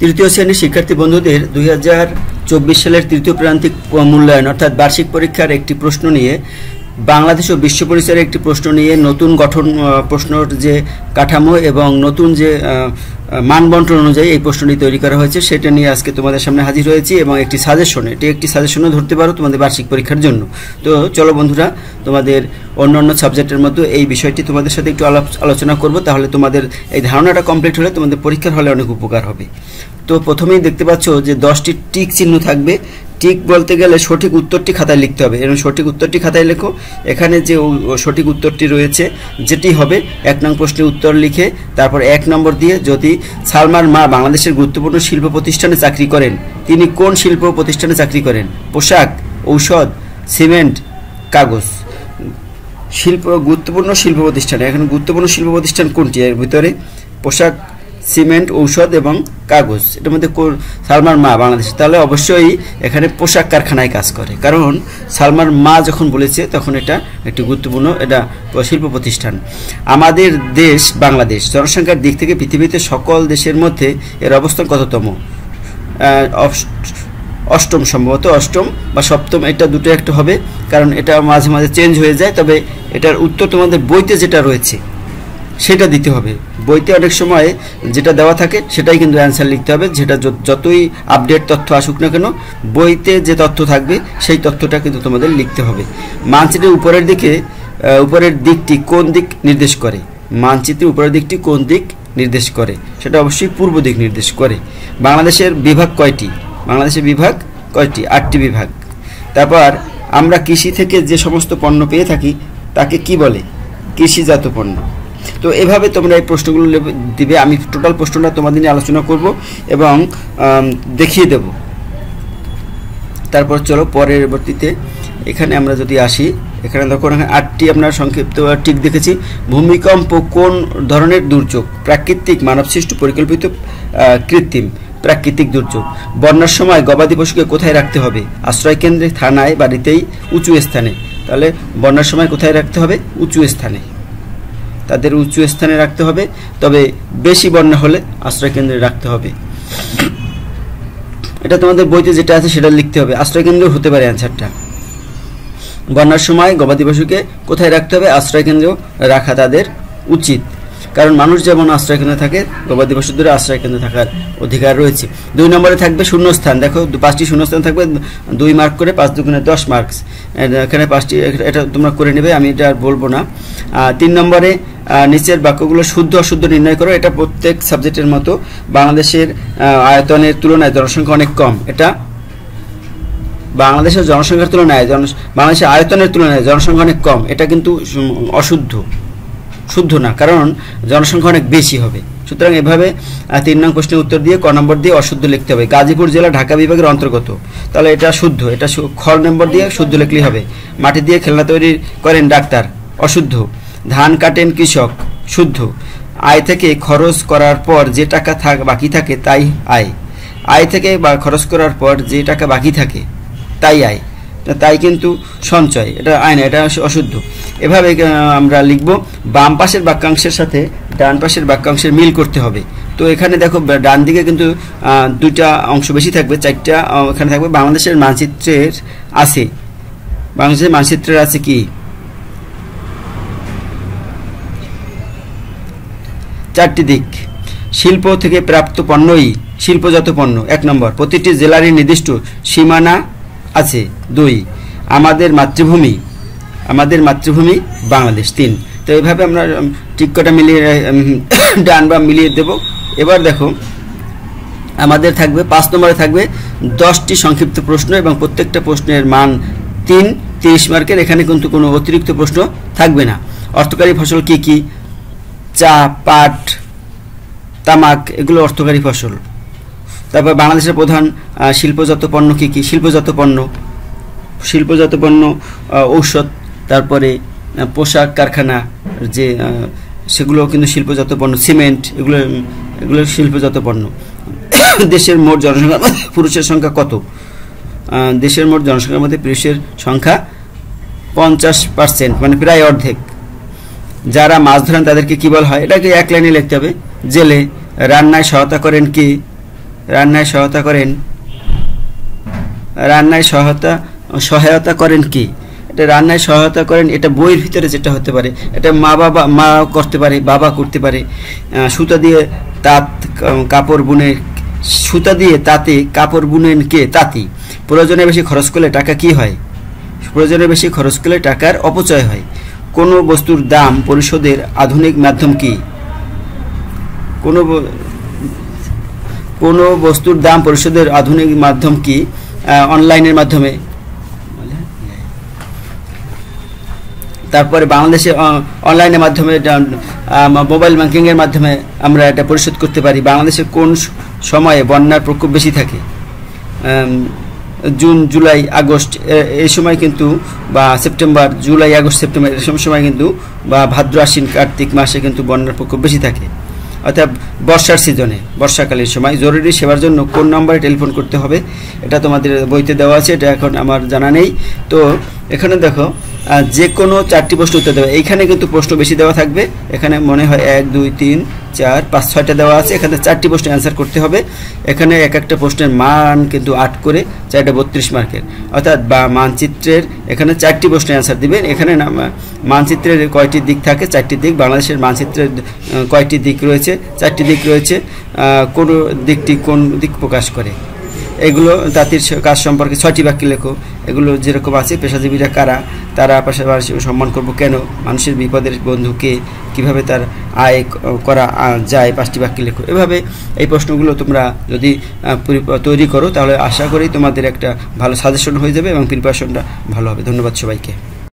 তৃতীয় শ্রেণীর শিক্ষার্থী বন্ধুদের 2024 সালের তৃতীয় প্রান্তিক মূল্যায়ন অর্থাৎ বার্ষিক পরীক্ষার একটি প্রশ্ন নিয়ে বাংলাদেশ ও বিশ্ব পরিচয়ের একটি প্রশ্ন নিয়ে নতুন গঠন প্রশ্নের যে কাঠামো এবং নতুন যে মানবন্টন অনুযায়ী এই প্রশ্নটি তৈরি করা হয়েছে সেটা নিয়ে আজকে তোমাদের সামনে হাজির হয়েছি এবং একটি সাজেশন, এটি একটি সাজেশনও ধরতে পারো তোমাদের বার্ষিক পরীক্ষার জন্য। তো চলো বন্ধুরা, তোমাদের অন্যান্য সাবজেক্টের মতো এই বিষয়টি তোমাদের সাথে একটু আলোচনা করব, তাহলে তোমাদের এই ধারণাটা কমপ্লিট হলে তোমাদের পরীক্ষার হলে অনেক উপকার হবে। তো প্রথমেই দেখতে পাচ্ছ যে 10টি টিক চিহ্ন থাকবে। টিক বলতে গেলে সঠিক উত্তরটি খাতায় লিখতে হবে এবং সঠিক উত্তরটি খাতায় লেখো। এখানে যে সঠিক উত্তরটি রয়েছে যেটি হবে 1 নং প্রশ্নের উত্তর লিখে তারপর 1 নম্বর দিয়ে, যদি সালমার মা বাংলাদেশের গুরুত্বপূর্ণ শিল্প প্রতিষ্ঠানে চাকরি করেন, তিনি কোন শিল্প প্রতিষ্ঠানে চাকরি করেন? পোশাক, ঔষধ, সিমেন্ট, কাগজ। গুরুত্বপূর্ণ শিল্প প্রতিষ্ঠানে, এখন গুরুত্বপূর্ণ শিল্প প্রতিষ্ঠান কোনটি? এর ভিতরে পোশাক, সিমেন্ট, ঔষধ এবং কাগজ। এটার মধ্যে সালমার মা বাংলাদেশে, তাহলে অবশ্যই এখানে পোশাক কারখানায় কাজ করে, কারণ সালমার মা যখন বলেছে তখন এটা একটি গুরুত্বপূর্ণ শিল্প প্রতিষ্ঠান। আমাদের দেশ বাংলাদেশ জনসংখ্যার দিক থেকে পৃথিবীতে সকল দেশের মধ্যে এর অবস্থান কততম? অষ্টম, সম্ভবত অষ্টম বা সপ্তম, এটা দুটো একটা হবে, কারণ এটা মাঝে মাঝে চেঞ্জ হয়ে যায়। তবে এটার উত্তর তোমাদের বইতে যেটা রয়েছে সেটা দিতে হবে। বইতে অনেক সময় যেটা দেওয়া থাকে সেটাই কিন্তু অ্যান্সার লিখতে হবে, যেটা যতই আপডেট তথ্য আসুক না কেন বইতে যে তথ্য থাকবে সেই তথ্যটা কিন্তু তোমাদের লিখতে হবে। মানচিত্রের উপরের দিকটি কোন দিক নির্দেশ করে? মানচিত্রের উপরের দিকটি কোন দিক নির্দেশ করে? সেটা অবশ্যই পূর্ব দিক নির্দেশ করে। বাংলাদেশের বিভাগ কয়টি? বাংলাদেশের বিভাগ কয়টি? 8টি বিভাগ। তারপর আমরা কৃষি থেকে যে সমস্ত পণ্য পেয়ে থাকি তাকে কি বলে? কৃষিজাত পণ্য। তো এভাবে তোমরা এই প্রশ্নগুলো দিবে। আমি টোটাল প্রশ্নটা তোমাদের নিয়ে আলোচনা করব এবং দেখিয়ে দেব। তারপর চলো পরবর্তীতে এখানে আমরা যদি আসি, এখানে দেখো 8টি আপনার সংক্ষিপ্ত টিক দেখেছি। ভূমিকম্প কোন ধরনের দুর্যোগ? প্রাকৃতিক, মানবসৃষ্ট, পরিকল্পিত, কৃত্রিম। প্রাকৃতিক দুর্যোগ। বন্যার সময় গবাদি পশুকে কোথায় রাখতে হবে? আশ্রয় কেন্দ্রে, থানায়, বাড়িতেই, উঁচু স্থানে। তাহলে বন্যার সময় কোথায় রাখতে হবে? উঁচু স্থানে, তাদের উঁচু স্থানে রাখতে হবে। তবে বেশি বন্যা হলে আশ্রয় কেন্দ্রে রাখতে হবে। এটা তোমাদের বইতে যেটা আছে সেটা লিখতে হবে। আশ্রয় কেন্দ্র হতে পারে অ্যান্সারটা। বন্যার সময় গবাদি পশুকে কোথায় রাখতে হবে? আশ্রয় কেন্দ্রেও রাখা তাদের উচিত, কারণ মানুষ যেমন আশ্রয় কেন্দ্রে থাকে গবাদি পশুদের আশ্রয় কেন্দ্রে থাকার অধিকার রয়েছে। 2 নম্বরে থাকবে শূন্যস্থান। দেখো 5টি শূন্যস্থান থাকবে, 2 মার্ক করে, 5 দুগুণে 10 মার্কস। এখানে 5টি, এটা তোমরা করে নেবে, আমি এটা আর বলবো না। 3 নম্বরে নিচের বাক্যগুলো শুদ্ধ অশুদ্ধ নির্ণয় করো। এটা প্রত্যেক সাবজেক্টের মতো। বাংলাদেশের আয়তনের তুলনায় জনসংখ্যা অনেক কম। এটা বাংলাদেশের জনসংখ্যার তুলনায় বাংলাদেশের আয়তনের তুলনায় জনসংখ্যা অনেক কম, এটা কিন্তু অশুদ্ধ, শুদ্ধ না, কারণ জনসংখ্যা অনেক বেশি হবে। সুতরাং এভাবে 3 নং প্রশ্নের উত্তর দিয়ে ক নম্বর দিয়ে অশুদ্ধ লিখতে হবে। গাজীপুর জেলা ঢাকা বিভাগের অন্তর্গত, তাহলে এটা শুদ্ধ, এটা খ নম্বর দিয়ে শুদ্ধ লিখলেই হবে। মাটি দিয়ে খেলনা তৈরি করেন ডাক্তার, অশুদ্ধ। ধান কাটেন কৃষক, শুদ্ধ। আয় থেকে খরচ করার পর যে টাকা বাকি থাকে তাই আয়। আয় থেকে বা খরচ করার পর যে টাকা বাকি থাকে তাই আয়, তাই কিন্তু সঞ্চয়, এটা আয় না, এটা অশুদ্ধ। এভাবে আমরা লিখব। বাম পাশের বাক্যাংশের সাথে ডান পাশের বাক্যাংশের মিল করতে হবে। তো এখানে দেখো ডান দিকে কিন্তু 2টা অংশ বেশি থাকবে, 4টা এখানে থাকবে। বাংলাদেশের মানচিত্রের আছে, বাংলাদেশের মানচিত্রের আছে কি? 4টি দিক। শিল্প থেকে প্রাপ্ত পণ্যই শিল্পজাত পণ্য, 1 নম্বর। প্রতিটি জেলারই নির্দিষ্ট সীমানা আছে, 2। আমাদের মাতৃভূমি বাংলাদেশ, 3। তো এইভাবে আমরা ঠিক কটা মিলিয়ে ডান বা মিলিয়ে দেব। এবার দেখো আমাদের থাকবে 5 নম্বরে থাকবে 10টি সংক্ষিপ্ত প্রশ্ন এবং প্রত্যেকটা প্রশ্নের মান 30 মার্কের। এখানে কিন্তু কোনো অতিরিক্ত প্রশ্ন থাকবে না। অর্থকারী ফসল কি কি? চা, পাট, তামাক, এগুলো অর্থকারী ফসল। তারপর বাংলাদেশের প্রধান শিল্পজাত পণ্য কি কি? শিল্পজাত পণ্য ঔষধ, তারপরে পোশাক কারখানা যে সেগুলো কিন্তু শিল্পজাত পণ্য, সিমেন্ট, এগুলো শিল্পজাত পণ্য। দেশের মোট জনসংখ্যা পুরুষের সংখ্যা কত? দেশের মোট জনসংখ্যার মধ্যে পুরুষের সংখ্যা 50%, মানে প্রায় অর্ধেক। যারা মাছ ধরেন তাদেরকে কি বলা হয়? এটাকে 1 লাইনে লিখতে হবে। জেলে। রান্নায় সহায়তা করেন কি? রান্নায় সহায়তা করেন কি? এটা রান্নায় সহায়তা করেন, এটা বইয়ের ভিতরে যেটা হতে পারে, এটা মা করতে পারে, বাবা করতে পারে। সুতা দিয়ে তাতে কাপড় বুনেন কে? তাঁতি। প্রয়োজনে বেশি খরচ করলে টাকা কি হয়? প্রয়োজনে বেশি খরচ করলে টাকার অপচয় হয়। কোনো বস্তুর দাম পরিশোধের আধুনিক মাধ্যম কি? কোনো বস্তুর দাম পরিশোধের আধুনিক মাধ্যম কি? অনলাইনের মাধ্যমে। তারপরে বাংলাদেশে অনলাইনের মাধ্যমে, মোবাইল ব্যাংকিংয়ের মাধ্যমে আমরা এটা পরিশোধ করতে পারি। বাংলাদেশে কোন সময়ে বন্যার প্রকোপ বেশি থাকে? জুন, জুলাই, আগস্ট এই সময় কিন্তু, বা সেপ্টেম্বর, জুলাই, আগস্ট, সেপ্টেম্বর এই সময় কিন্তু, বা ভাদ্র, আশ্বিন, কার্তিক মাসে কিন্তু বন্যার প্রকোপ বেশি থাকে। অর্থাৎ বর্ষার সিজনে, বর্ষাকালীন সময় জরুরি সেবার জন্য কোন নম্বরে টেলিফোন করতে হবে? এটা তোমাদের বইতে দেওয়া আছে, এটা এখন আমার জানা নেই। তো এখানে দেখো, যে কোনো 4টি প্রশ্ন উত্তর দেবে। এইখানে কিন্তু প্রশ্ন বেশি দেওয়া থাকবে, এখানে মনে হয় 1, 2, 3, 4, 5, 6টা দেওয়া আছে। এখানে 4টি প্রশ্ন অ্যান্সার করতে হবে। এখানে এক একটা প্রশ্নের মান কিন্তু 8 করে, 4টা 32 মার্কের। অর্থাৎ মানচিত্রের এখানে 4টি প্রশ্নের অ্যান্সার দিবেন। এখানে মানচিত্রের কয়টি দিক থাকে? 4টি দিক। বাংলাদেশের মানচিত্রের কয়টি দিক রয়েছে? 4টি দিক রয়েছে। কোন দিকটি কোন দিক প্রকাশ করে? এগুলো তাঁতির কাজ সম্পর্কে 6টি বাক্যে লেখো। এগুলো যেরকম আছে, পেশাজীবীরা কারা, তারা পাশাপাশি সম্মান করব কেন, মানুষের বিপদের বন্ধুকে, কিভাবে তার আয় করা যায়, 5টি বাক্যে লেখো। এভাবে এই প্রশ্নগুলো তোমরা যদি তৈরি করো, তাহলে আশা করি তোমাদের একটা ভালো সাজেশন হয়ে যাবে এবং প্রিপারেশনটা ভালো হবে। ধন্যবাদ সবাইকে।